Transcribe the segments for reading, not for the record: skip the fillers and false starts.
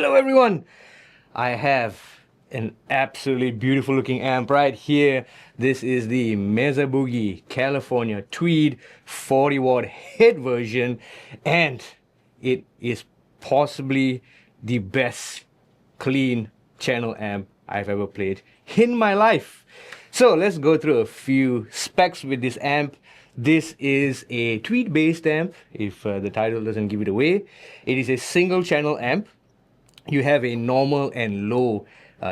Hello everyone! I have an absolutely beautiful looking amp right here. This is the Mesa Boogie California Tweed 40 watt head version, and it is possibly the best clean channel amp I've ever played in my life. So let's go through a few specs with this amp. This is a Tweed based amp, if the title doesn't give it away. It is a single channel amp. You have a normal and low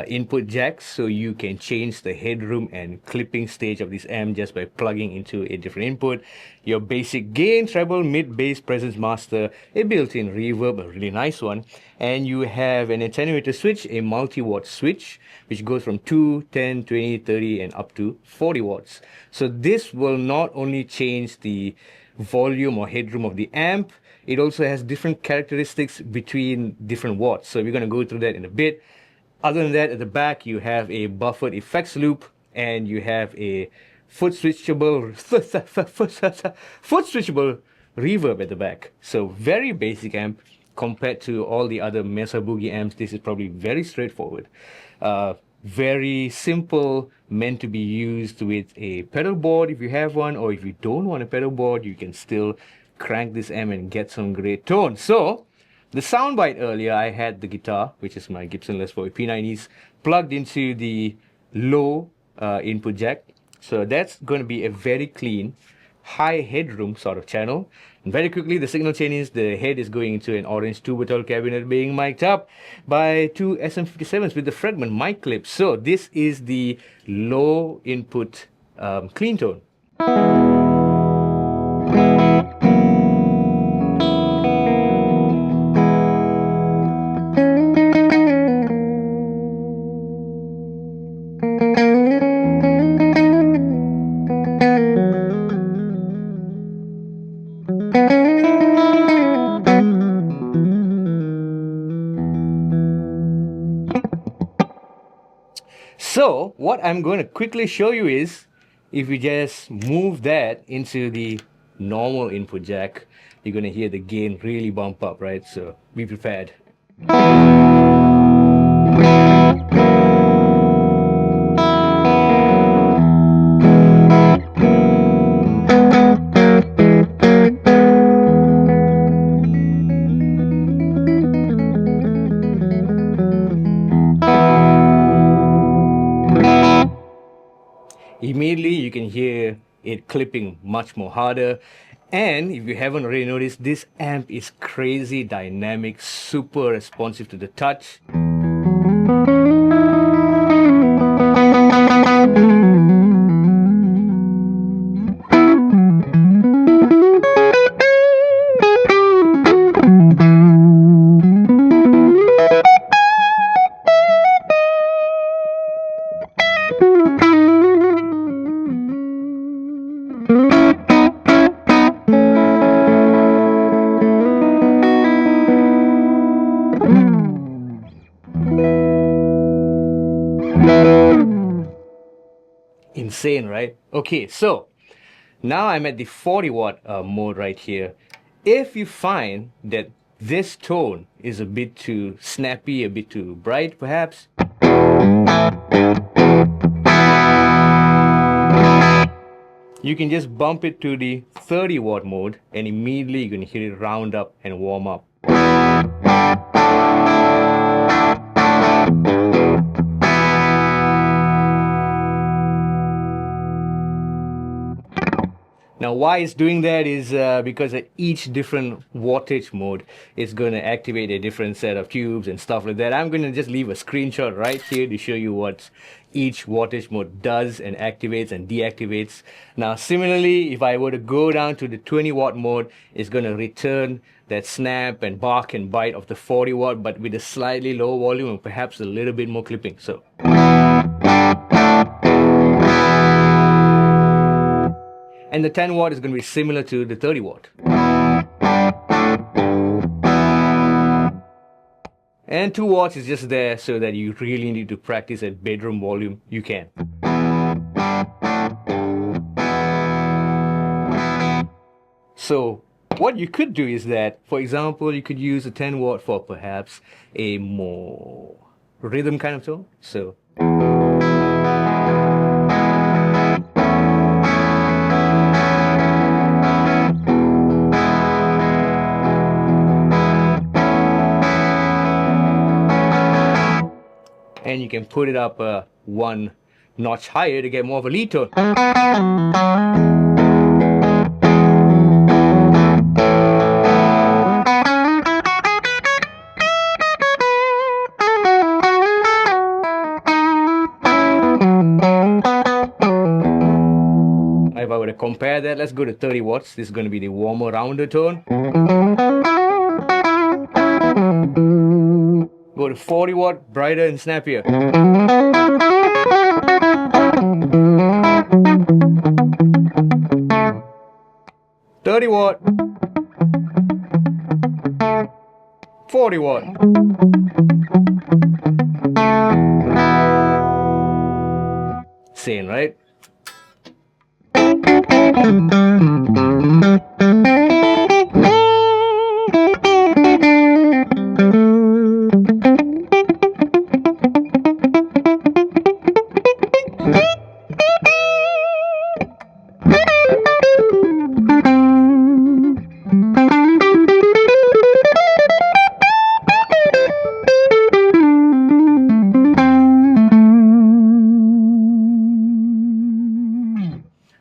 input jacks, so you can change the headroom and clipping stage of this amp just by plugging into a different input. Your basic gain, treble, mid, bass, presence master, a built-in reverb, a really nice one, and you have an attenuator switch, a multi-watt switch, which goes from 2, 10, 20, 30, and up to 40 watts. So this will not only change the volume or headroom of the amp, it also has different characteristics between different watts. So we're going to go through that in a bit. Other than that, at the back, you have a buffered effects loop, and you have a foot switchable reverb at the back. So very basic amp compared to all the other Mesa Boogie amps. This is probably very straightforward. Very simple, meant to be used with a pedal board if you have one, or if you don't want a pedal board, you can still crank this amp and get some great tone. So the soundbite earlier, I had the guitar, which is my Gibson Les Paul P90s, plugged into the low input jack. So that's going to be a very clean, high headroom sort of channel. And very quickly, the signal chain is the head is going into an orange tubertol cabinet being mic'd up by two SM57s with the Fredman mic clips. So this is the low input clean tone. So what I'm going to quickly show you is, if you just move that into the normal input jack, you're going to hear the gain really bump up, right? So be prepared. Immediately you can hear it clipping much more harder. And if you haven't already noticed, this amp is crazy dynamic, super responsive to the touch. Insane, right? Okay, so now I'm at the 40 watt mode right here. If you find that this tone is a bit too snappy, a bit too bright perhaps, you can just bump it to the 30 watt mode, and immediately you're going to hear it round up and warm up. Now why it's doing that is because at each different wattage mode, it's going to activate a different set of tubes and stuff like that. I'm going to just leave a screenshot right here to show you what each wattage mode does and activates and deactivates. Now similarly, if I were to go down to the 20 watt mode, it's going to return that snap and bark and bite of the 40 watt, but with a slightly lower volume and perhaps a little bit more clipping. So and the 10 watt is going to be similar to the 30 watt. And 2 watts is just there so that you really need to practice at bedroom volume, you can. So What you could do is that, for example, you could use a 10 watt for perhaps a more rhythm kind of tone. So and you can put it up one notch higher to get more of a lead tone. If I were to compare that, let's go to 30 watts. This is going to be the warmer, rounder tone. Go to 40 watt, brighter and snappier. 30 watt, 40 watt. Same, right?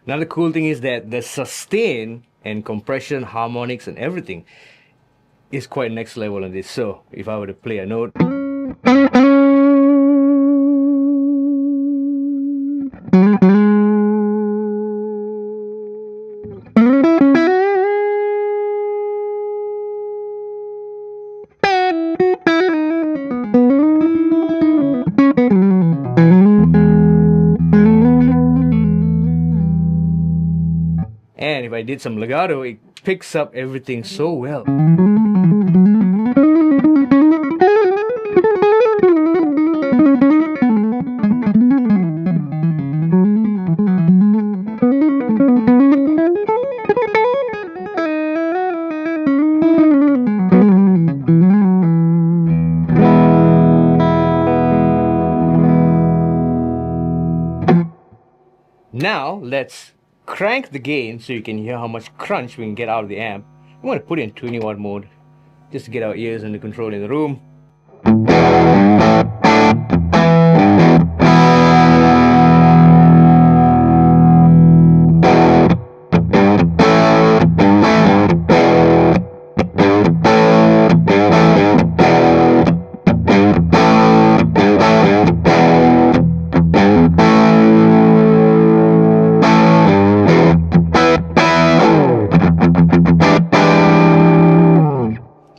Now the cool thing is that the sustain and compression, harmonics and everything is quite next level on this. So if I were to play a note, and if I did some legato, it picks up everything so well. Now let's crank the gain so you can hear how much crunch we can get out of the amp. I'm going to put it in 20 watt mode just to get our ears under control in the room.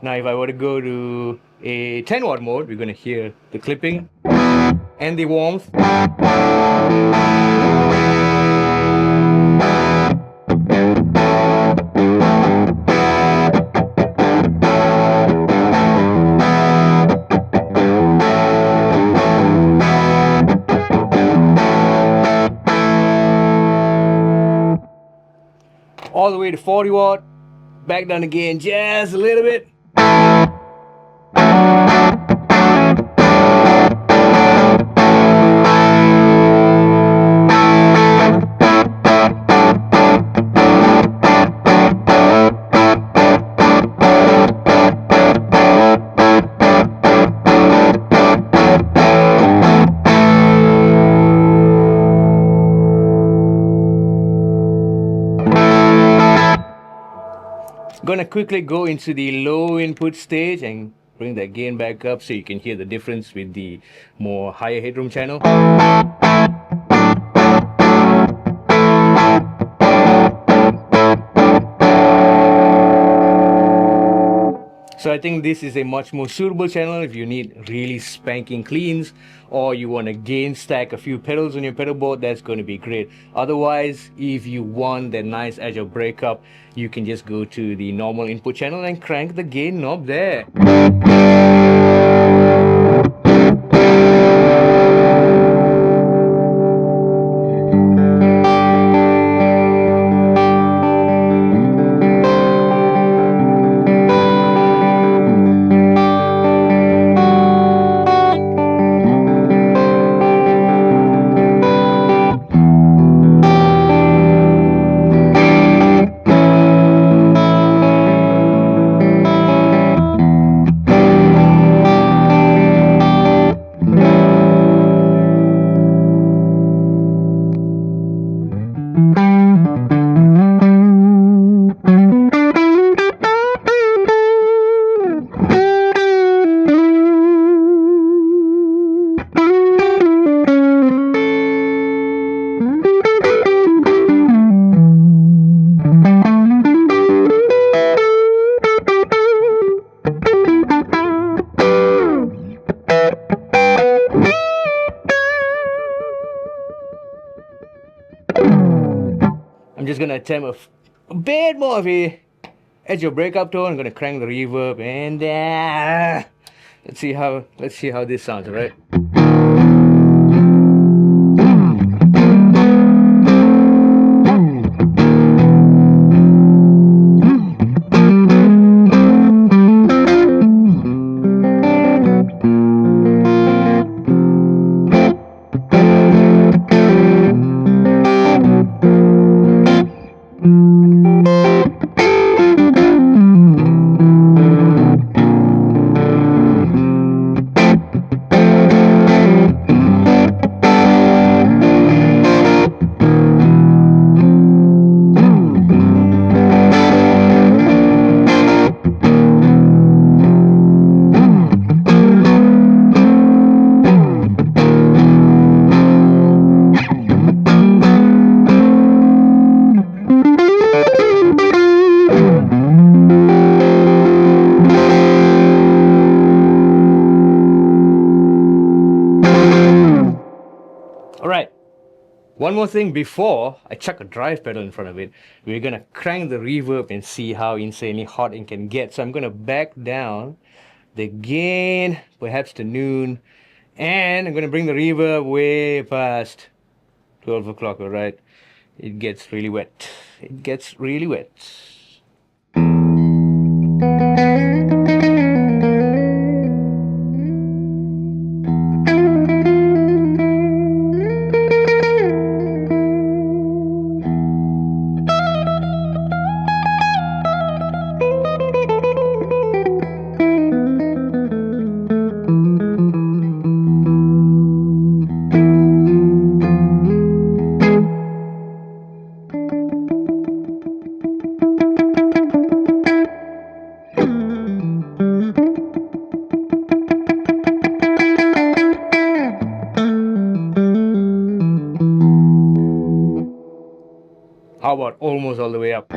Now if I were to go to a 10 watt mode, we're going to hear the clipping and the warmth. All the way to 40 watt, back down again just a little bit. Gonna quickly go into the low input stage and bring that gain back up so you can hear the difference with the more higher headroom channel. So I think this is a much more suitable channel if you need really spanking cleans, or you want to gain stack a few pedals on your pedal board. That's going to be great. Otherwise, if you want that nice agile breakup, you can just go to the normal input channel and crank the gain knob there. just gonna attempt a bit more of a edge of breakup tone. I'm gonna crank the reverb and let's see how this sounds, alright? Alright, one more thing before I chuck a drive pedal in front of it. We're gonna crank the reverb and see how insanely hot it can get. So I'm gonna back down the gain, perhaps to noon, and I'm gonna bring the reverb way past 12 o'clock, alright? It gets really wet. It gets really wet. How about almost all the way up?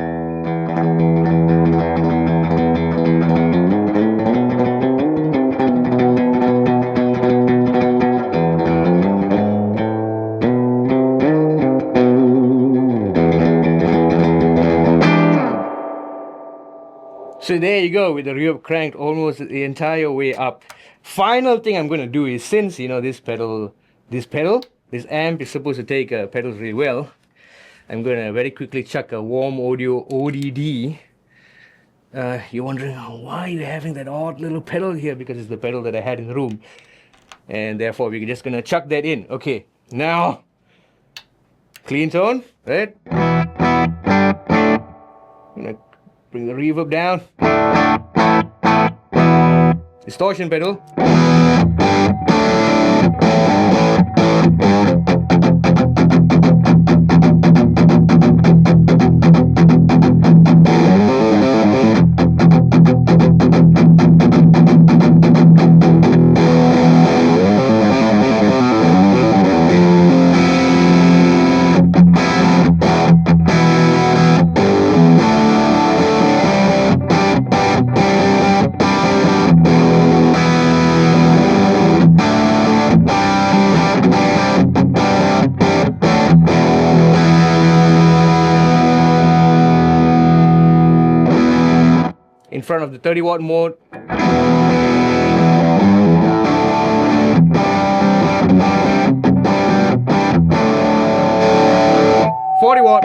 So there you go, with the reverb cranked almost the entire way up. Final thing I'm going to do is, since you know this amp is supposed to take pedals really well, I'm going to very quickly chuck a warm audio ODD. You're wondering why you're having that odd little pedal here, because it's the pedal that I had in the room. And therefore we're just going to chuck that in. Okay, now, clean tone, right? I'm going to bring the reverb down. Distortion pedal. In front of the 30-watt mode. $40-watt.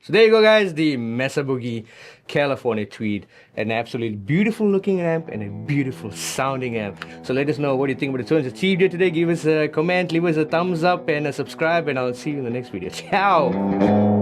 So there you go, guys, the Mesa Boogie California Tweed, an absolutely beautiful looking amp and a beautiful sounding amp. So let us know what you think about the tones achieved here today. Give us a comment, leave us a thumbs up and a subscribe, and I'll see you in the next video. Ciao!